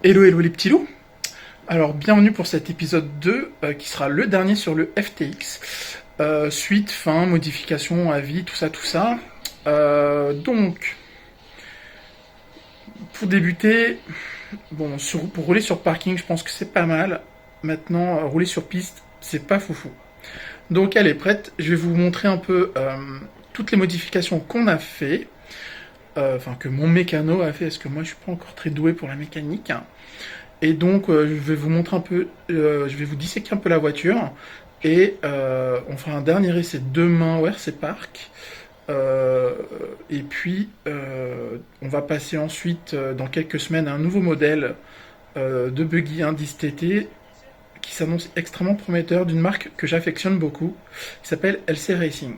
Hello hello les petits loups. Alors bienvenue pour cet épisode 2 qui sera le dernier sur le FTX. Suite, fin, modification, avis, tout ça, tout ça. Donc, pour débuter, bon, pour rouler sur parking, je pense que c'est pas mal. Maintenant, rouler sur piste, c'est pas foufou. Donc elle est prête, je vais vous montrer un peu toutes les modifications qu'on a fait. Enfin, que mon mécano a fait, parce que moi je suis pas encore très doué pour la mécanique. Et donc, je vais vous montrer un peu, je vais vous disséquer un peu la voiture. Et on fera un dernier essai demain au RC Park. Et puis, on va passer ensuite, dans quelques semaines, à un nouveau modèle de buggy indice TT qui s'annonce extrêmement prometteur d'une marque que j'affectionne beaucoup, qui s'appelle LC Racing.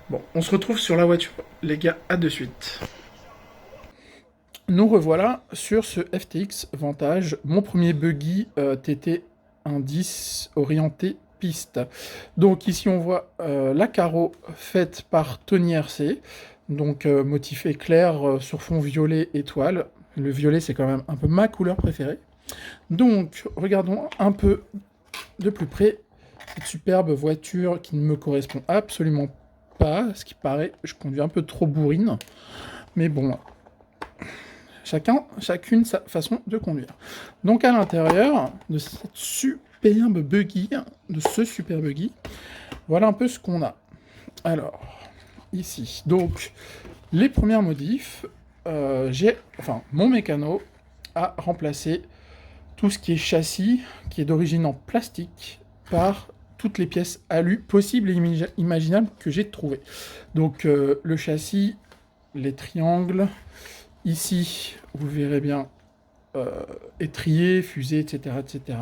Bon, on se retrouve sur la voiture, les gars, à de suite. Nous revoilà sur ce FTX Vantage, mon premier buggy TT indice orienté piste. Donc ici on voit la carreau faite par Tony RC, donc motif éclair sur fond violet étoile. Le violet c'est quand même un peu ma couleur préférée. Donc regardons un peu de plus près cette superbe voiture qui ne me correspond absolument pas. Ce qui paraît, je conduis un peu trop bourrine, mais bon, chacune sa façon de conduire. Donc à l'intérieur de cette superbe buggy, de ce super buggy, voilà un peu ce qu'on a. Alors, ici, donc, les premières modifs, mon mécano a remplacé tout ce qui est châssis, qui est d'origine en plastique, par toutes les pièces alu possibles et imaginables que j'ai trouvées. Donc le châssis, les triangles. Ici, vous verrez bien étrier, fusée, etc. etc.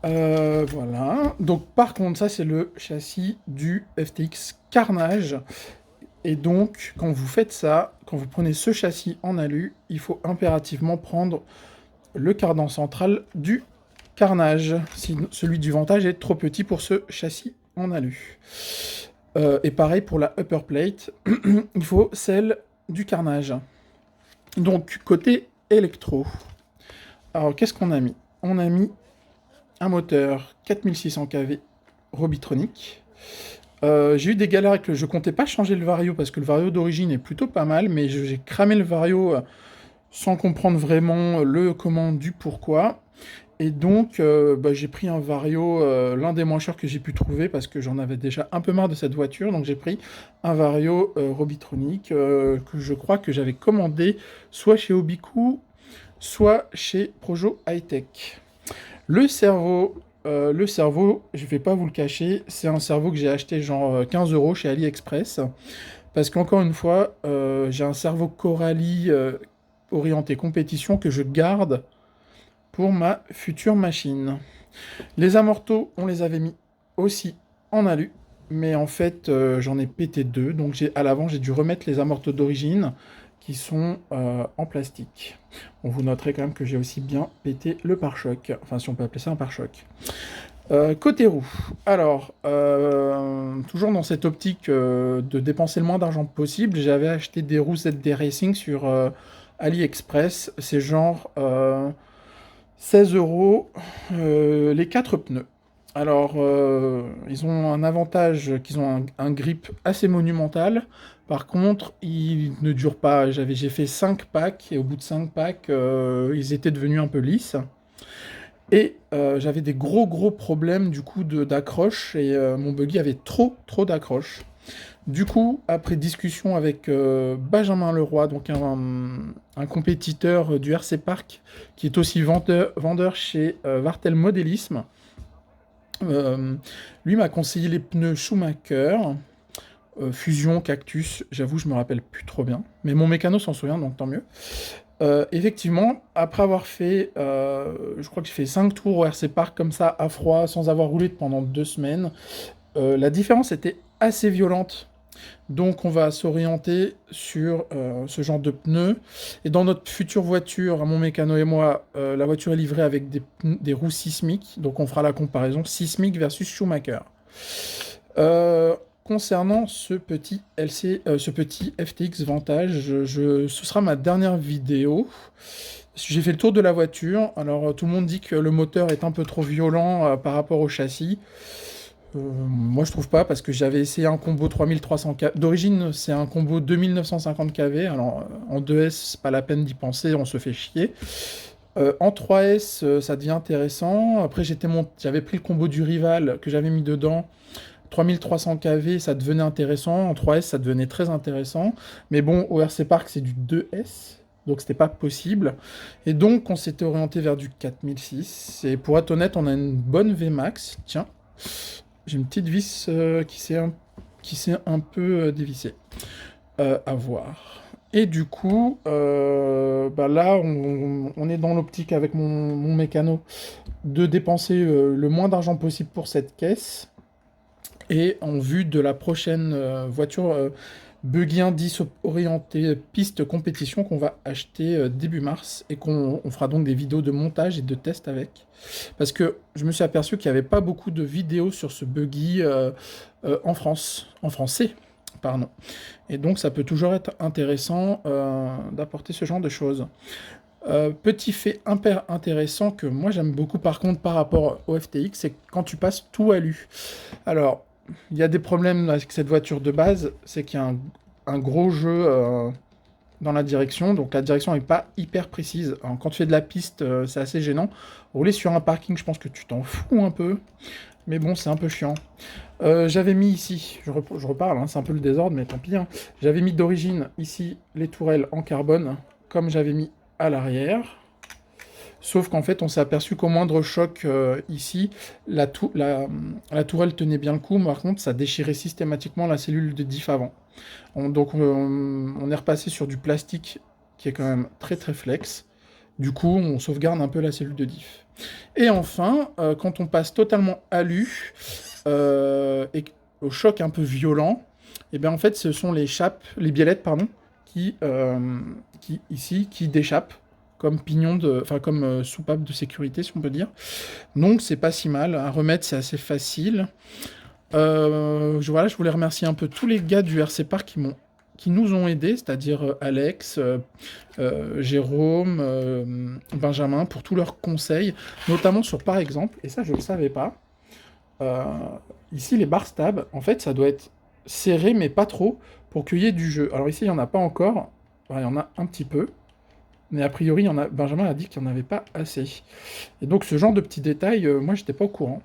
Voilà. Donc, par contre, ça, c'est le châssis du FTX Carnage. Et donc, quand vous faites ça, quand vous prenez ce châssis en alu, il faut impérativement prendre le cardan central du Carnage. Si celui du Vantage est trop petit pour ce châssis en alu. Et pareil pour la upper plate, il faut celle du Carnage. Donc, côté électro. Alors, qu'est-ce qu'on a mis? On a mis un moteur 4600 kV Robitronic. J'ai eu des galères avec je comptais pas changer le vario parce que le vario d'origine est plutôt pas mal, mais j'ai cramé le vario sans comprendre vraiment le comment du pourquoi. Et donc, j'ai pris un vario, l'un des moins chers que j'ai pu trouver, parce que j'en avais déjà un peu marre de cette voiture. Donc j'ai pris un vario Robitronic, que je crois que j'avais commandé soit chez Obiku, soit chez Projo Hightech. Le cerveau, je vais pas vous le cacher, c'est un cerveau que j'ai acheté genre 15 € chez AliExpress. Parce qu'encore une fois, j'ai un cerveau Coralie orienté compétition que je garde pour ma future machine. Les amortos, on les avait mis aussi en alu, mais en fait, j'en ai pété deux, donc à l'avant, j'ai dû remettre les amortos d'origine qui sont en plastique. Bon, vous noterez quand même que j'ai aussi bien pété le pare-choc, enfin si on peut appeler ça un pare-choc. Côté roue, alors, toujours dans cette optique de dépenser le moins d'argent possible, j'avais acheté des roues ZD Racing sur AliExpress, c'est genre 16 € les 4 pneus. Alors, ils ont un avantage qu'ils ont un grip assez monumental. Par contre, ils ne durent pas. J'ai fait 5 packs et au bout de 5 packs, ils étaient devenus un peu lisses. Et j'avais des gros problèmes du coup d'accroche et mon buggy avait trop d'accroche. Du coup, après discussion avec Benjamin Leroy, donc un compétiteur du RC Park, qui est aussi vendeur chez Vartel Modélisme, lui m'a conseillé les pneus Schumacher, Fusion, Cactus, j'avoue je me rappelle plus trop bien, mais mon mécano s'en souvient, donc tant mieux. Effectivement, après avoir fait, je crois que j'ai fait 5 tours au RC Park comme ça, à froid, sans avoir roulé pendant 2 semaines, la différence était assez violente. Donc on va s'orienter sur ce genre de pneus. Et dans notre future voiture, mon mécano et moi, la voiture est livrée avec des roues sismiques. Donc on fera la comparaison sismique versus Schumacher. Concernant ce petit FTX Vantage, ce sera ma dernière vidéo. J'ai fait le tour de la voiture. Alors, tout le monde dit que le moteur est un peu trop violent par rapport au châssis. Moi, je trouve pas, parce que j'avais essayé un combo 3300 kV. D'origine, c'est un combo 2950 kV. Alors, en 2S, c'est pas la peine d'y penser, on se fait chier. En 3S, ça devient intéressant. Après, j'avais pris le combo du rival que j'avais mis dedans. 3300 kV, ça devenait intéressant. En 3S, ça devenait très intéressant. Mais bon, au RC Park, c'est du 2S. Donc, c'était pas possible. Et donc, on s'était orienté vers du 4006. Et pour être honnête, on a une bonne Vmax. Tiens, j'ai une petite vis qui s'est un peu dévissée. À voir. Et du coup, bah là, on est dans l'optique avec mon mécano de dépenser le moins d'argent possible pour cette caisse. Et en vue de la prochaine voiture Buggy Indice orientée piste compétition qu'on va acheter début mars et on fera donc des vidéos de montage et de test avec. Parce que je me suis aperçu qu'il n'y avait pas beaucoup de vidéos sur ce buggy en français, pardon. Et donc ça peut toujours être intéressant d'apporter ce genre de choses. Petit fait hyper intéressant que moi j'aime beaucoup par contre par rapport au FTX, c'est quand tu passes tout à l'U. Alors, il y a des problèmes avec cette voiture de base, c'est qu'il y a un gros jeu dans la direction, donc la direction n'est pas hyper précise. Alors, quand tu fais de la piste, c'est assez gênant. Rouler sur un parking, je pense que tu t'en fous un peu, mais bon, c'est un peu chiant. J'avais mis ici, je reparle, hein, c'est un peu le désordre, mais tant pis. Hein. J'avais mis d'origine ici les tourelles en carbone, comme j'avais mis à l'arrière. Sauf qu'en fait, on s'est aperçu qu'au moindre choc ici, la tourelle tenait bien le coup, mais par contre, ça déchirait systématiquement la cellule de diff avant. Donc, on est repassé sur du plastique qui est quand même très très flex. Du coup, on sauvegarde un peu la cellule de diff. Et enfin, quand on passe totalement alu et au choc un peu violent, et bien en fait, ce sont les biellettes, pardon, qui déchappent comme comme soupape de sécurité, si on peut dire. Donc c'est pas si mal. À remettre, c'est assez facile. Voilà, je voulais remercier un peu tous les gars du RC Park qui nous ont aidés, c'est-à-dire Alex, Jérôme, Benjamin, pour tous leurs conseils, notamment sur, par exemple, et ça je ne le savais pas, ici les bar stabs, en fait ça doit être serré mais pas trop pour qu'il y ait du jeu. Alors ici il n'y en a pas encore, enfin, il y en a un petit peu, mais a priori Benjamin a dit qu'il n'y en avait pas assez. Et donc ce genre de petits détails, moi j'étais pas au courant.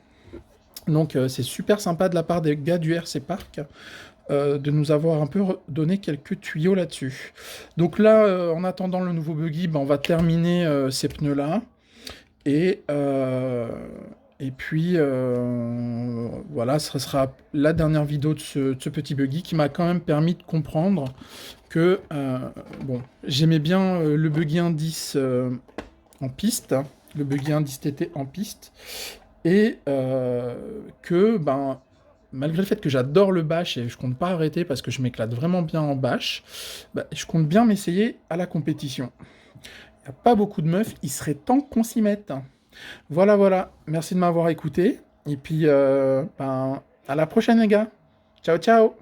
Donc c'est super sympa de la part des gars du RC Park de nous avoir un peu donné quelques tuyaux là-dessus. Donc là, en attendant le nouveau buggy, on va terminer ces pneus-là. Et puis, voilà, ce sera la dernière vidéo de ce petit buggy qui m'a quand même permis de comprendre que, bon, j'aimais bien le buggy indice en piste, hein, le buggy indice TT en piste, et que, malgré le fait que j'adore le bash et je compte pas arrêter parce que je m'éclate vraiment bien en bash, je compte bien m'essayer à la compétition. Il n'y a pas beaucoup de meufs, il serait temps qu'on s'y mette. Voilà, voilà. Merci de m'avoir écouté. Et puis, à la prochaine, les gars. Ciao, ciao.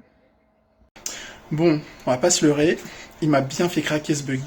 Bon, on va pas se leurrer. Il m'a bien fait craquer ce buggy.